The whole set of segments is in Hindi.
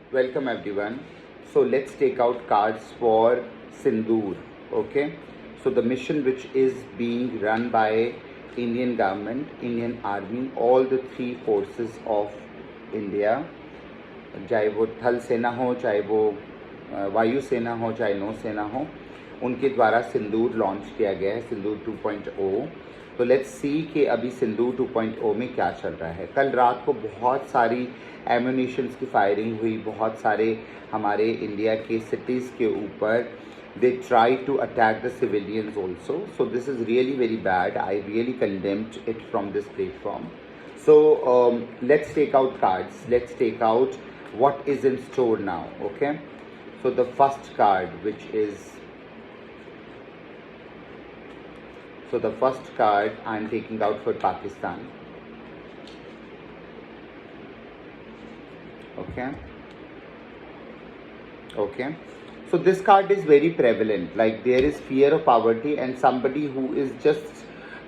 Welcome everyone. So let's take out cards for Sindoor. Okay. So the mission which is being run by Indian government, Indian army, all the three forces of India, चाहे वो थल सेना हो, चाहे वो वायु सेना हो, चाहे नौ सेना हो, उनके द्वारा सिंदूर लॉन्च किया गया है, सिंदूर 2.0। तो लेट्स सी कि अभी सिंदूर 2.0 में क्या चल रहा है। कल रात को बहुत सारी एम्यूनिशंस की फायरिंग हुई, बहुत सारे हमारे इंडिया के सिटीज़ के ऊपर they try to attack the civilians also. So this is really very bad. I really condemned it from this platform. So let's take out cards. Let's take out what is in store now. Okay. So the first card, which is the first card I'm taking out for Pakistan. Okay. So this card is very prevalent. Like there is fear of poverty and somebody who is just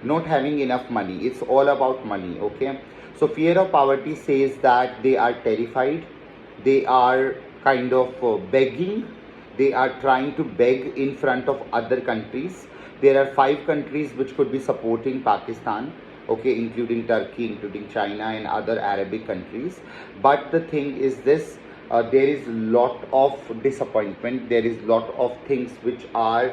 not having enough money. It's all about money. Okay. So fear of poverty says that they are terrified. They are kind of begging. They are trying to beg in front of other countries. There are 5 countries which could be supporting Pakistan. Okay, including Turkey, including China and other Arabic countries. But the thing is this. There is lot of disappointment. There is lot of things which are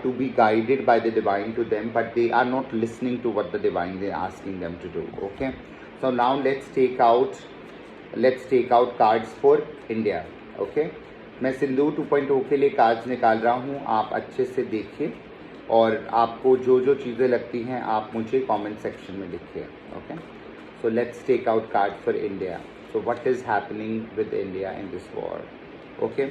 to be guided by the divine to them, but they are not listening to what the divine is asking them to do. Okay, so now let's take out cards for India. Okay, मैं सिंदूर 2.0 के लिए कार्ड्स निकाल रहा हूँ, आप अच्छे से देखिए और आपको जो जो चीज़ें लगती हैं आप मुझे कमेंट सेक्शन में लिखिए. Okay, so let's take out card for India. So what is happening with India in this war? Okay,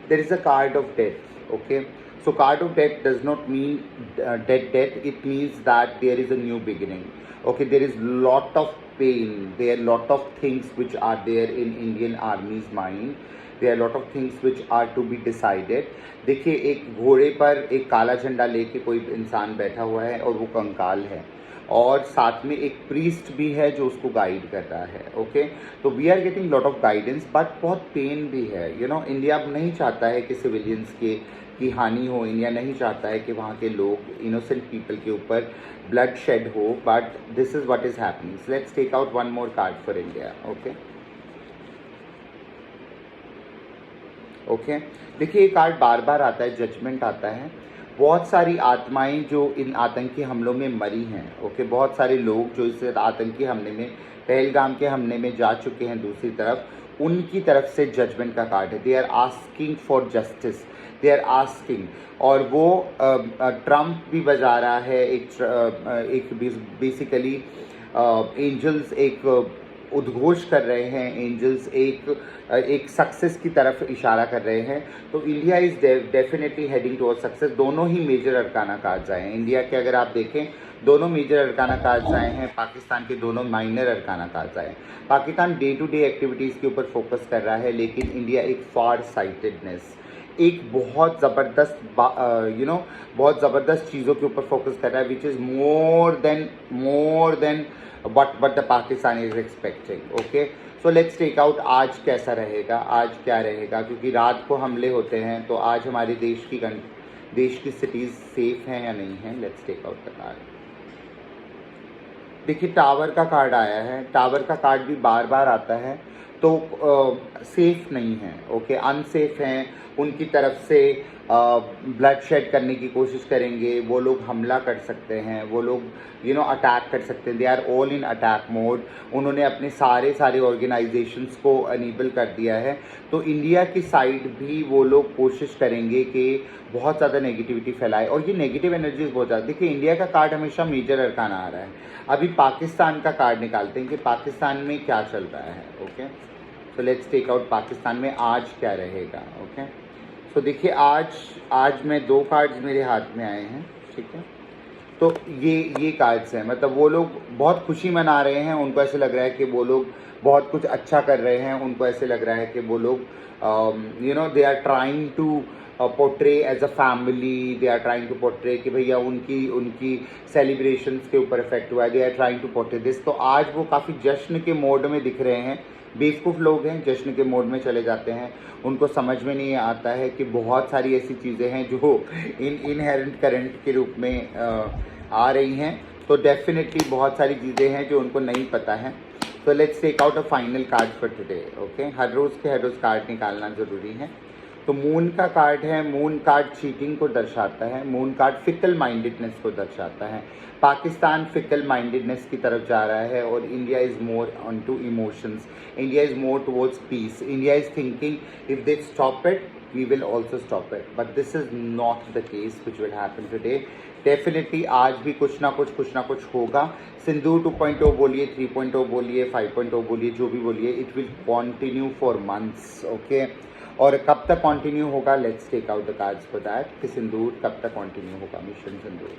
there is a card of death. Okay, so card of death does not mean death. It means that there is a new beginning. Okay, there is lot of pain. There are lot of things which are there in Indian Army's mind. There are lot of things which are to be decided. देखिए, एक घोड़े पर एक काला झंडा लेके कोई इंसान बैठा हुआ है और वो कंकाल है और साथ में एक प्रीस्ट भी है जो उसको गाइड कर रहा है. ओके, तो we are getting lot of guidance but बहुत पेन भी है. इंडिया नहीं चाहता है कि सिविलियंस की हानि हो. इंडिया नहीं चाहता है कि वहाँ के लोग इनोसेंट पीपल के ऊपर ब्लड शेड हो. But this is what is happening. Let's take out one more card for India. Okay, देखिए ये कार्ड बार बार आता है, जजमेंट आता है. बहुत सारी आत्माएं जो इन आतंकी हमलों में मरी हैं. ओके, बहुत सारे लोग जो इस आतंकी हमले में, पहलगाम के हमले में जा चुके हैं दूसरी तरफ, उनकी तरफ से जजमेंट का कार्ड है. They are asking for justice. They are asking, और वो ट्रम्प भी बजा रहा है. एक बेसिकली एंजल्स एक उद्घोष कर रहे हैं. एंजल्स एक सक्सेस की तरफ इशारा कर रहे हैं. तो India is definitely heading toward success. दोनों ही मेजर अरकाना कार्ड्स आए हैं इंडिया के. अगर आप देखें, दोनों मेजर अरकाना कार्ड्स आए हैं. पाकिस्तान के दोनों माइनर अरकाना कार्ड्स आए हैं. Pakistan day to day activities के ऊपर फोकस कर रहा है, लेकिन इंडिया एक फार साइटेडनेस, एक बहुत ज़बरदस्त बहुत ज़बरदस्त चीज़ों के ऊपर फोकस कर रहा है, which is more than what the Pakistan is expecting. Okay, so let's take out आज कैसा रहेगा, आज क्या रहेगा, क्योंकि रात को हमले होते हैं. तो आज हमारे देश की सिटीज़ सेफ हैं या नहीं हैं. Let's take out the card. देखिए, टावर का कार्ड आया है. टावर का कार्ड भी बार बार आता है. तो सेफ नहीं है. ओके, अनसेफ हैं. उनकी तरफ से ब्लड शेड करने की कोशिश करेंगे. वो लोग हमला कर सकते हैं. वो लोग अटैक कर सकते हैं. They are all in attack mode. उन्होंने अपने सारे ऑर्गेनाइजेशंस को अनेबल कर दिया है. तो इंडिया की साइड भी वो लोग कोशिश करेंगे कि बहुत ज़्यादा नेगेटिविटी फैलाए, और ये नेगेटिव एनर्जीज बहुत ज़्यादा. देखिए, इंडिया का कार्ड हमेशा मेजर अरकाना आ रहा है. अभी पाकिस्तान का कार्ड निकालते हैं कि पाकिस्तान में क्या चल रहा है. Okay, so let's take out Pakistan में आज क्या रहेगा. ओके, सो देखिए, आज मैं 2 कार्ड्स मेरे हाथ में आए हैं. ठीक है, तो ये कार्ड्स हैं. मतलब वो लोग बहुत खुशी मना रहे हैं. उनको ऐसे लग रहा है कि वो लोग बहुत कुछ अच्छा कर रहे हैं. उनको ऐसे लग रहा है कि वो लोग they are trying to portray as a family. They are trying to portray कि भैया उनकी सेलिब्रेशंस के ऊपर इफेक्ट हुआ है. They are trying to portray this. तो आज वो काफ़ी जश्न के मोड में दिख रहे हैं. बेवकूफ़ लोग हैं, जश्न के मोड में चले जाते हैं, उनको समझ में नहीं आता है कि बहुत सारी ऐसी चीज़ें हैं जो इनहेरेंट करंट के रूप में आ रही हैं। तो डेफिनेटली बहुत सारी चीज़ें हैं जो उनको नहीं पता है। तो let's take out a final card for today. Okay, हर रोज़ कार्ड निकालना ज़रूरी है। तो मून का कार्ड है। मून कार्ड चीटिंग को दर्शाता है। मून कार्ड फिकल माइंडेडनेस को दर्शाता है। पाकिस्तान फिकल माइंडेडनेस की तरफ जा रहा है और India is more on to emotions. India is more towards peace. India is thinking if they stop it we will also stop it, but this is not the case which will happen today. Definitely आज भी कुछ ना कुछ होगा। सिंदूर 2.0 बोलिए, 3.0 बोलिए, 5.0 बोलिए, जो भी बोलिए, it will continue for months. Okay, और कब तक कॉन्टिन्यू होगा, let's take out the cards for that कि सिंदूर कब तक कॉन्टिन्यू होगा, मिशन सिंदूर।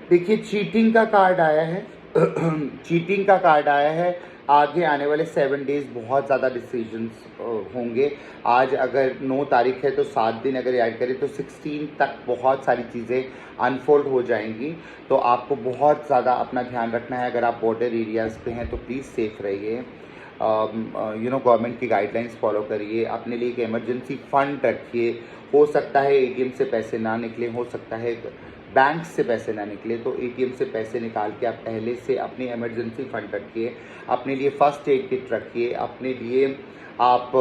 देखिए, चीटिंग का कार्ड आया है। चीटिंग का कार्ड आया है। आगे आने वाले 7 डेज़ बहुत ज़्यादा डिसीजंस होंगे। आज अगर 9 तारीख है तो 7 दिन अगर ऐड करें तो 16 तक बहुत सारी चीज़ें अनफोल्ड हो जाएंगी। तो आपको बहुत ज़्यादा अपना ध्यान रखना है। अगर आप बॉर्डर एरियाज़ पे हैं तो प्लीज़ सेफ रहिए। गवर्नमेंट की गाइडलाइंस फॉलो करिए। अपने लिए एक इमरजेंसी फ़ंड रखिए। हो सकता है एटीएम से पैसे ना निकले, हो सकता है बैंक से पैसे ना निकले, तो एटीएम से पैसे निकाल के आप पहले से अपनी इमरजेंसी फ़ंड रखिए। अपने लिए फ़र्स्ट एड किट रखिए। अपने लिए आप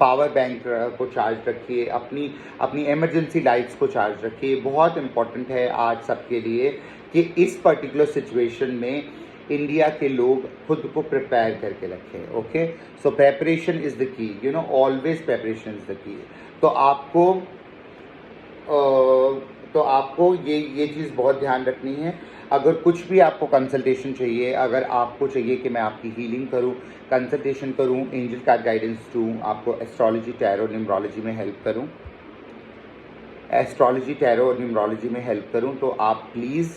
पावर बैंक को चार्ज रखिए। अपनी इमरजेंसी लाइट्स को चार्ज रखिए। बहुत इम्पॉर्टेंट है आज सबके लिए कि इस पर्टिकुलर सिचुएशन में इंडिया के लोग खुद को प्रिपेयर करके रखें। Okay, so preparation is the key, always preparation is the key. तो आपको ये चीज़ बहुत ध्यान रखनी है। अगर कुछ भी आपको कंसल्टेशन चाहिए, अगर आपको चाहिए कि मैं आपकी हीलिंग करूं, कंसल्टेशन करूं, एंजल कार्ड गाइडेंस दूं, आपको एस्ट्रोलॉजी, टैरो, न्यूमरोलॉजी में हेल्प करूं, एस्ट्रोलॉजी, टैरो और न्यूमरोलॉजी में हेल्प करूं, तो आप प्लीज़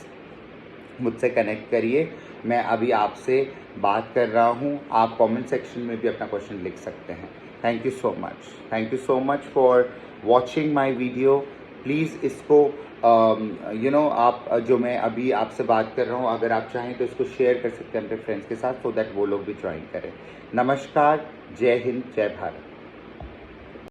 मुझसे कनेक्ट करिए। मैं अभी आपसे बात कर रहा हूं। आप कमेंट सेक्शन में भी अपना क्वेश्चन लिख सकते हैं। Thank you so much. Thank you so much for watching my video. Please इसको आप जो मैं अभी आपसे बात कर रहा हूँ, अगर आप चाहें तो इसको शेयर कर सकते हैं अपने फ्रेंड्स के साथ, सो दैट वो लोग भी ज्वाइन करें। नमस्कार, जय हिंद, जय भारत।